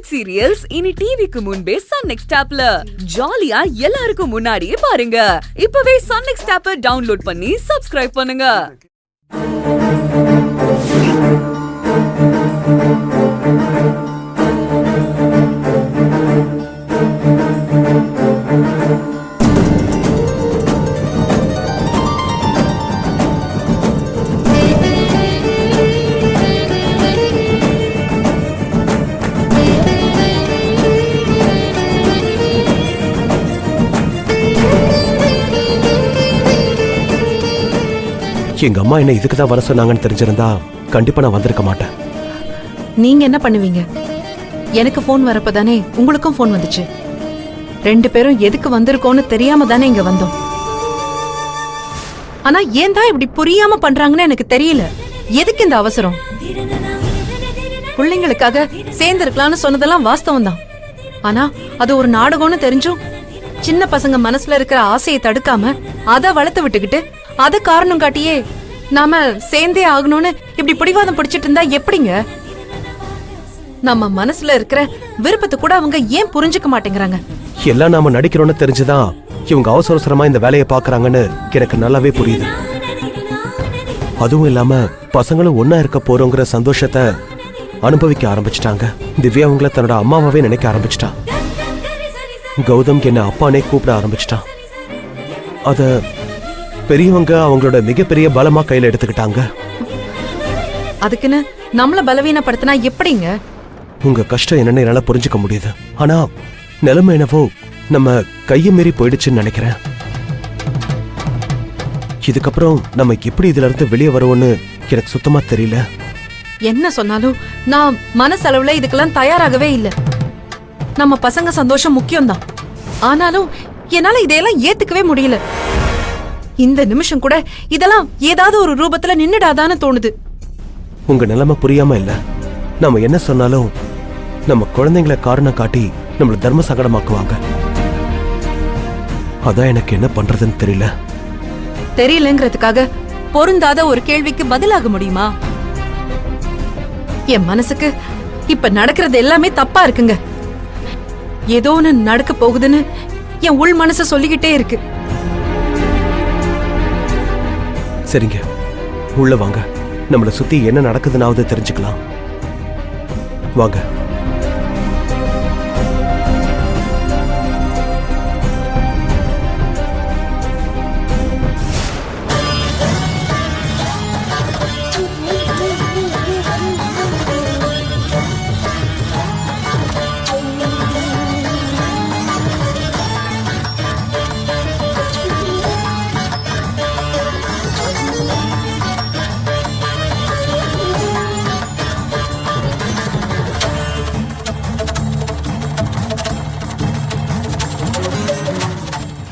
Web serials இனி டிவிக்கு முன்பே சன் நெக்ஸ்ட் ஆப்ல ஜாலியா எல்லாருக்கும் முன்னாடியே பாருங்க. இப்பவே சன் நெக்ஸ்ட் ஆப்பை டவுன்லோட் பண்ணி சப்ஸ்கிரைப் பண்ணுங்க. எங்க அம்மா என்ன இதுக்கு தான் வர சொன்னாங்கன்னு தெரிஞ்சிருந்தா கண்டிப்பா நான் வந்திருக்க மாட்டேன். நீங்க என்ன பண்ணுவீங்க? எனக்கு போன் வரப்பதானே உங்களுக்கும் போன் வந்துச்சு. ரெண்டு பேரும் எதுக்கு வந்திருக்கோன்னு தெரியாம தானே இங்க வந்தோம். ஆனா ஏன் தான் இப்படி புரியாம பண்றாங்கன்னு எனக்கு தெரியல. எதுக்கு இந்த அவசரம்? பிள்ளைங்களுக்காக சேர்ந்திருக்கலாம்னு சொன்னதெல்லாம் வாஸ்தவம் தான். ஆனா அது ஒரு நாடகம்னு தெரிஞ்சும் சின்ன பசங்க மனசுல இருக்கிற ஆசையை தடுக்காம அதை வளர்த்து விட்டுக்கிட்டு அத காரணம் காட்டியே நாம சேர்ந்தே ஆகணும்னு இப்படி பிடிவாதம் பிடிச்சிட்டு இருந்தா எப்படிங்க? நம்ம மனசுல இருக்கிற விருப்பத்தை கூட அவங்க ஏன் புரிஞ்சுக்க மாட்டேங்கிறாங்க? எல்லாம் நாம நடிக்கிறோம்னு தெரிஞ்சுதான் இவங்க அவசர அவசரமா இந்த வேலையை பாக்குறாங்கன்னு எனக்கு நல்லாவே புரியுது. அதுவும் இல்லாம பசங்களும் ஒன்னா இருக்க போறோங்கிற சந்தோஷத்தை அனுபவிக்க ஆரம்பிச்சிட்டாங்க. திவ்யா அவங்கள தன்னோட அம்மாவாவே நினைக்க ஆரம்பிச்சிட்டா. கௌதம் என்ன அப்பானே கூப்பிட ஆரம்பிச்சிட்டான். அத பெரியவங்க அவங்களோட மிகப்பெரிய பலமா கையில எடுத்துக்கிட்டாங்க. அதுக்குன்னு நம்மள பலவீனப்படுத்தினா எப்படிங்க? உங்க கஷ்டம் என்னன்னு என்னால புரிஞ்சுக்க முடியுது. ஆனா நிலைமை என்னவோ நம்ம கையை மீறி போயிடுச்சுன்னு நினைக்கிறேன். இதுக்கப்புறம் நம்ம எப்படி இதுல இருந்து வெளியே வருவோம்னு எனக்கு சுத்தமா தெரியல. என்ன சொன்னாலும் நான் மனசளவுல இதுக்கெல்லாம் தயாராகவே இல்லை. நம்ம பசங்க சந்தோஷம் முக்கியம்தான். ஆனாலும் என்னால இதையெல்லாம் ஏத்துக்கவே முடியல. இந்த நிமிஷம் கூட இதெல்லாம் ஏதாவது ஒரு ரூபத்துல நின்னுடாதான்னு தோணுது. உங்க நிலைமை புரியாம இல்ல. நம்ம என்ன சொன்னாலும் நம்ம குழந்தைங்களை காரணம் காட்டி நம்மள தர்ம சங்கடமாக்குவாங்க. அதான் எனக்கு என்ன பண்றதுன்னு தெரியல. தெரியலங்கிறதுக்காக பொருந்தாத ஒரு கேள்விக்கு பதிலாக முடியுமா? என் மனசுக்கு இப்ப நடக்கிறது எல்லாமே தப்பா இருக்குங்க. ஏதோ ஒண்ணு நடக்க போகுதுன்னு என் உள் மனசு சொல்லிக்கிட்டே இருக்கு. சரிங்க, உள்ள வாங்க. நம்மள சுத்தி என்ன நடக்குதுன்னாவது தெரிஞ்சுக்கலாம். வாங்க.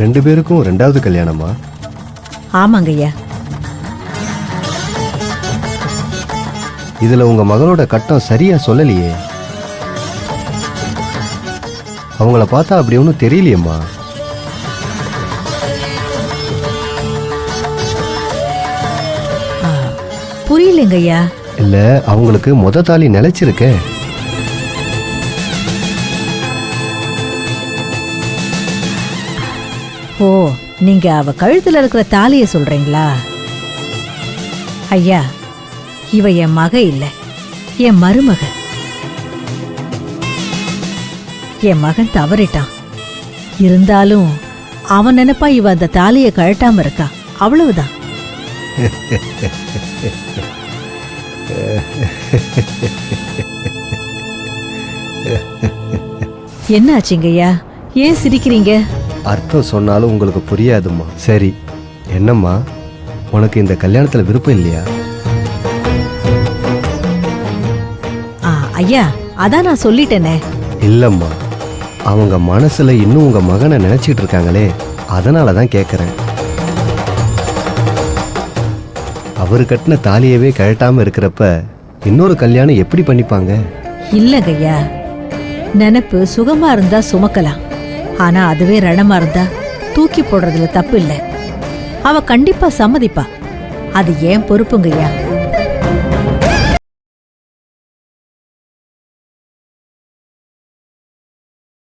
ரெண்டு பேருக்கும் ரெண்டாவது கல்யாணமா? ஆமாங்கய்யா. இதுல உங்க மகளோட கட்டம் சரியா சொல்லலையே. அவங்கள பார்த்தா அப்படி ஒன்றும் தெரியலையம்மா. புரியலங்கய்யா. இல்ல, அவங்களுக்கு முத தாலி நிலைச்சிருக்க. ஓ, நீங்க அவ கழுத்துல இருக்கிற தாலிய சொல்றீங்களா? ஐயா, இவ என் மக இல்ல, என் மருமக. என் மகன் தவறிட்டான். இருந்தாலும் அவன் நினைப்பா இவ அந்த தாலிய கழட்டாம இருக்கா, அவ்வளவுதான். என்ன ஆச்சுங்கய்யா? ஏன் சிரிக்கிறீங்க? அர்த்தம் சொன்னாலும் உங்களுக்கு புரியாதும்மா. சரி, என்னம்மா உனக்கு இந்த கல்யாணத்துல விருப்பம் இல்லையா? ஐயா, அதான் நான் சொல்லிட்டேனே. இல்லம்மா, அவங்க மனசுல இன்னும் உங்க மகனை நினைச்சிட்டு இருக்காங்களே, அதனாலதான் கேக்குறேன். அவரு கட்டின தாலியவே கழட்டாம இருக்கிறப்ப இன்னொரு கல்யாணம் எப்படி பண்ணிப்பாங்க? இல்லங்கய்யா, நினைப்பு சுகமா இருந்தா சுமக்கலாம். ஆனா அதுவே ரணமா இருந்தா தூக்கி போடுறதுல தப்பு இல்ல. அவ கண்டிப்பா சம்மதிப்பா. அது ஏன் பொறுப்புங்கய்யா.